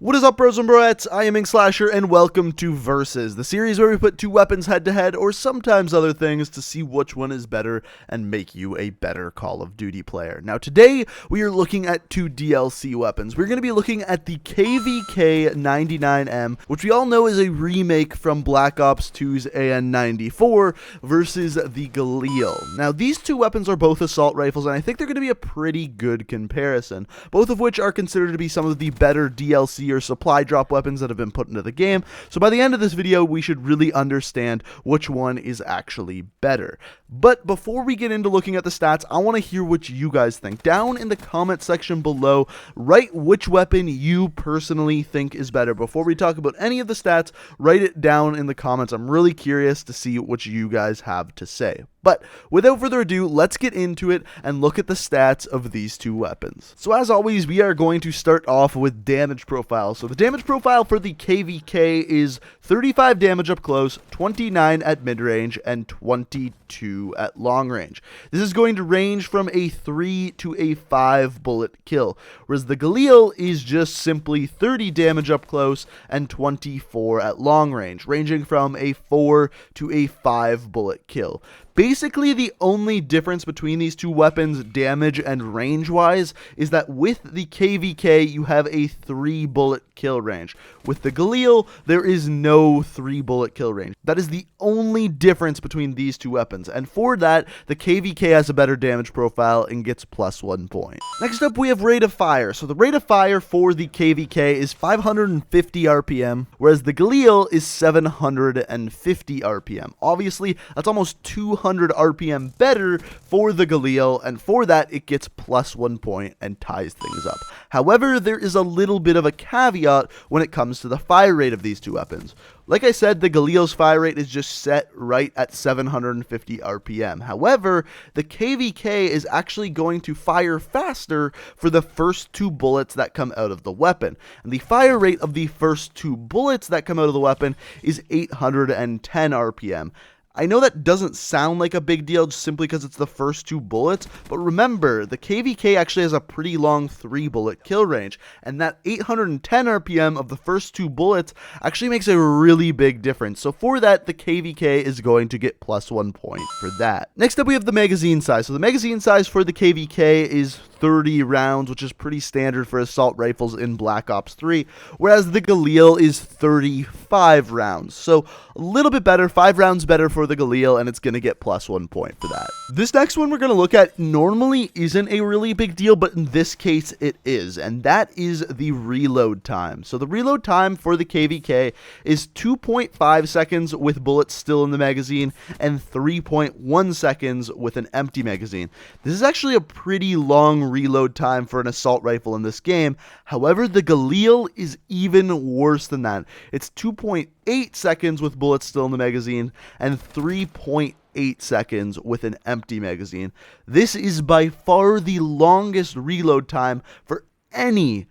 What is up, bros and broettes? I am Inkslasher, and welcome to Versus, the series where we put two weapons head-to-head, or sometimes other things, to see which one is better and make you a better Call of Duty player. Now, today, we are looking at two DLC weapons. We're going to be looking at the KVK 99m, which we all know is a remake from Black Ops 2's AN-94, versus the Galil. Now, these two weapons are both assault rifles, and I think they're going to be a pretty good comparison, both of which are considered to be some of the better DLC or supply drop weapons that have been put into the game. So by the end of this video, we should really understand which one is actually better. But before we get into looking at the stats, I want to hear what you guys think. Down in the comment section below, write which weapon you personally think is better. Before we talk about any of the stats, write it down in the comments. I'm really curious to see what you guys have to say. But without further ado, let's get into it and look at the stats of these two weapons. So as always, we are going to start off with damage profile. So the damage profile for the KVK is 35 damage up close, 29 at mid-range, and 22 at long range. This is going to range from a 3 to a 5 bullet kill, whereas the Galil is just simply 30 damage up close and 24 at long range, ranging from a 4 to a 5 bullet kill. Basically, the only difference between these two weapons, damage and range-wise, is that with the KVK, you have a 3-bullet kill range. With the Galil, there is no 3-bullet kill range. That is the only difference between these two weapons, and for that, the KVK has a better damage profile and gets +1 point. Next up, we have rate of fire. So the rate of fire for the KVK is 550 RPM, whereas the Galil is 750 RPM. Obviously, that's almost 200 RPM better for the Galil, and for that it gets +1 point and ties things up. However, there is a little bit of a caveat when it comes to the fire rate of these two weapons. Like I said, the Galil's fire rate is just set right at 750 RPM. However, the KVK is actually going to fire faster for the first two bullets that come out of the weapon. And the fire rate of the first two bullets that come out of the weapon is 810 RPM. I know that doesn't sound like a big deal just simply because it's the first two bullets, but remember, the KVK actually has a pretty long 3-bullet kill range, and that 810 RPM of the first two bullets actually makes a really big difference. So for that, the KVK is going to get +1 point for that. Next up, we have the magazine size. So the magazine size for the KVK is 30 rounds, which is pretty standard for assault rifles in Black Ops 3, whereas the Galil is 35 rounds. So a little bit better, 5 rounds better for the Galil, and it's going to get +1 point for that. This next one we're going to look at normally isn't a really big deal, but in this case it is, and that is the reload time. So the reload time for the KVK is 2.5 seconds with bullets still in the magazine and 3.1 seconds with an empty magazine. This is actually a pretty long reload time for an assault rifle in this game. However, the Galil is even worse than that. It's 2.8 seconds with bullets still in the magazine and 3.8 seconds with an empty magazine. This is by far the longest reload time for any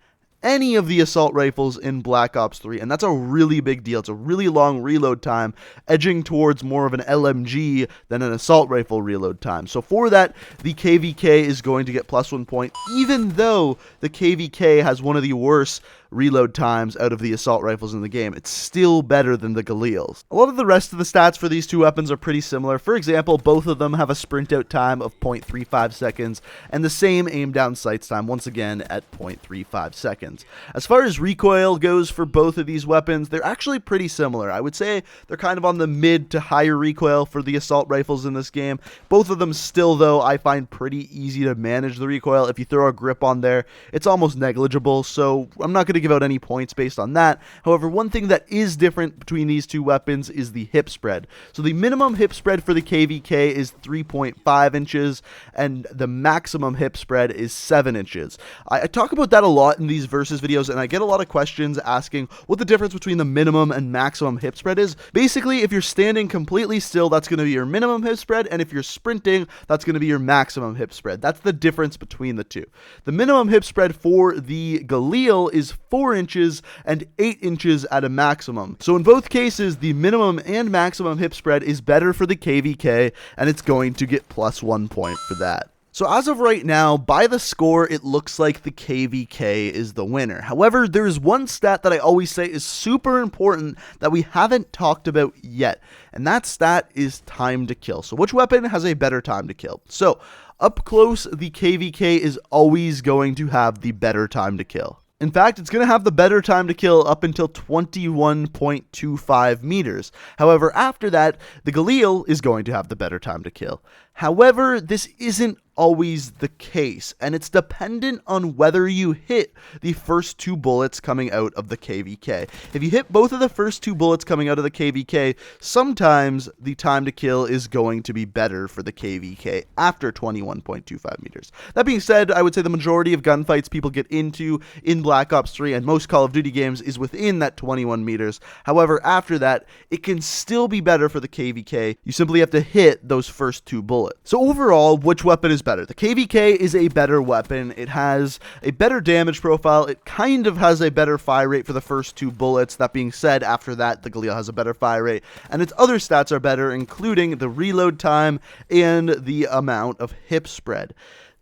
of the assault rifles in Black Ops 3, and that's a really big deal. It's a really long reload time, edging towards more of an LMG than an assault rifle reload time. So for that, the KVK is going to get +1 point, even though the KVK has one of the worst reload times out of the assault rifles in the game. It's still better than the Galils. A lot of the rest of the stats for these two weapons are pretty similar. For example, both of them have a sprint out time of 0.35 seconds and the same aim down sights time, once again at 0.35 seconds. As far as recoil goes for both of these weapons, they're actually pretty similar. I would say they're kind of on the mid to higher recoil for the assault rifles in this game. Both of them still, though, I find pretty easy to manage the recoil. If you throw a grip on there, it's almost negligible, so I'm not going to give out any points based on that. However, one thing that is different between these two weapons is the hip spread. So the minimum hip spread for the KVK is 3.5 inches, and the maximum hip spread is 7 inches. I talk about that a lot in these Versus videos, and I get a lot of questions asking what the difference between the minimum and maximum hip spread is. Basically, if you're standing completely still, that's going to be your minimum hip spread, and if you're sprinting, that's going to be your maximum hip spread. That's the difference between the two. The minimum hip spread for the Galil is 4 inches and 8 inches at a maximum. So in both cases, the minimum and maximum hip spread is better for the KVK, and it's going to get +1 point for that. So as of right now, by the score, it looks like the KVK is the winner. However, there is one stat that I always say is super important that we haven't talked about yet, and that stat is time to kill. So which weapon has a better time to kill? So up close, the KVK is always going to have the better time to kill. In fact, it's going to have the better time to kill up until 21.25 meters. However, after that, the Galil is going to have the better time to kill. However, this isn't always the case, and it's dependent on whether you hit the first two bullets coming out of the KVK. If you hit both of the first two bullets coming out of the KVK, sometimes the time to kill is going to be better for the KVK after 21.25 meters. That being said, I would say the majority of gunfights people get into in Black Ops 3 and most Call of Duty games is within that 21 meters. However, after that, it can still be better for the KVK. You simply have to hit those first two bullets. So overall, which weapon is better? The KVK is a better weapon. It has a better damage profile. It kind of has a better fire rate for the first two bullets. That being said, after that, the Galil has a better fire rate, and its other stats are better, including the reload time and the amount of hip spread.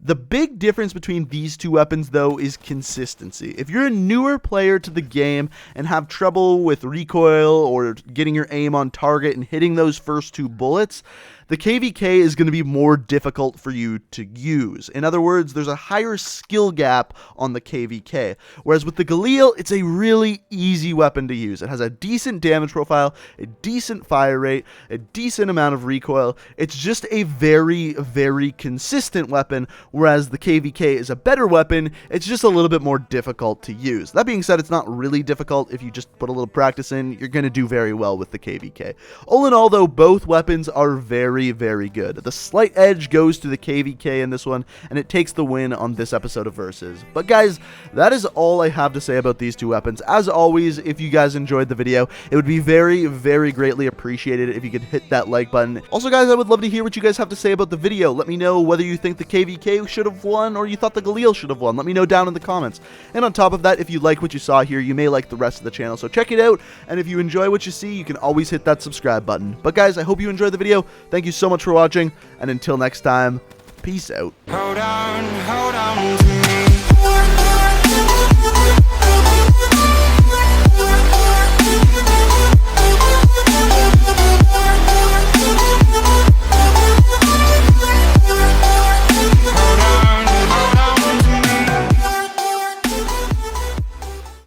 The big difference between these two weapons, though, is consistency. If you're a newer player to the game and have trouble with recoil or getting your aim on target and hitting those first two bullets, the KVK is going to be more difficult for you to use. In other words, there's a higher skill gap on the KVK. Whereas with the Galil, it's a really easy weapon to use. It has a decent damage profile, a decent fire rate, a decent amount of recoil. It's just a very, very consistent weapon, whereas the KVK is a better weapon. It's just a little bit more difficult to use. That being said, it's not really difficult. If you just put a little practice in, you're going to do very well with the KVK. All in all, though, both weapons are very, very good. The slight edge goes to the KVK in this one, and it takes the win on this episode of Versus. But guys, that is all I have to say about these two weapons. As always, if you guys enjoyed the video, it would be very, very greatly appreciated if you could hit that like button. Also, guys, I would love to hear what you guys have to say about the video. Let me know whether you think the KVK should have won or you thought the Galil should have won. Let me know down in the comments. And on top of that, if you like what you saw here, you may like the rest of the channel, so check it out. And if you enjoy what you see, you can always hit that subscribe button. But guys, I hope you enjoyed the video. Thank you so much for watching, and until next time, peace out. Hold on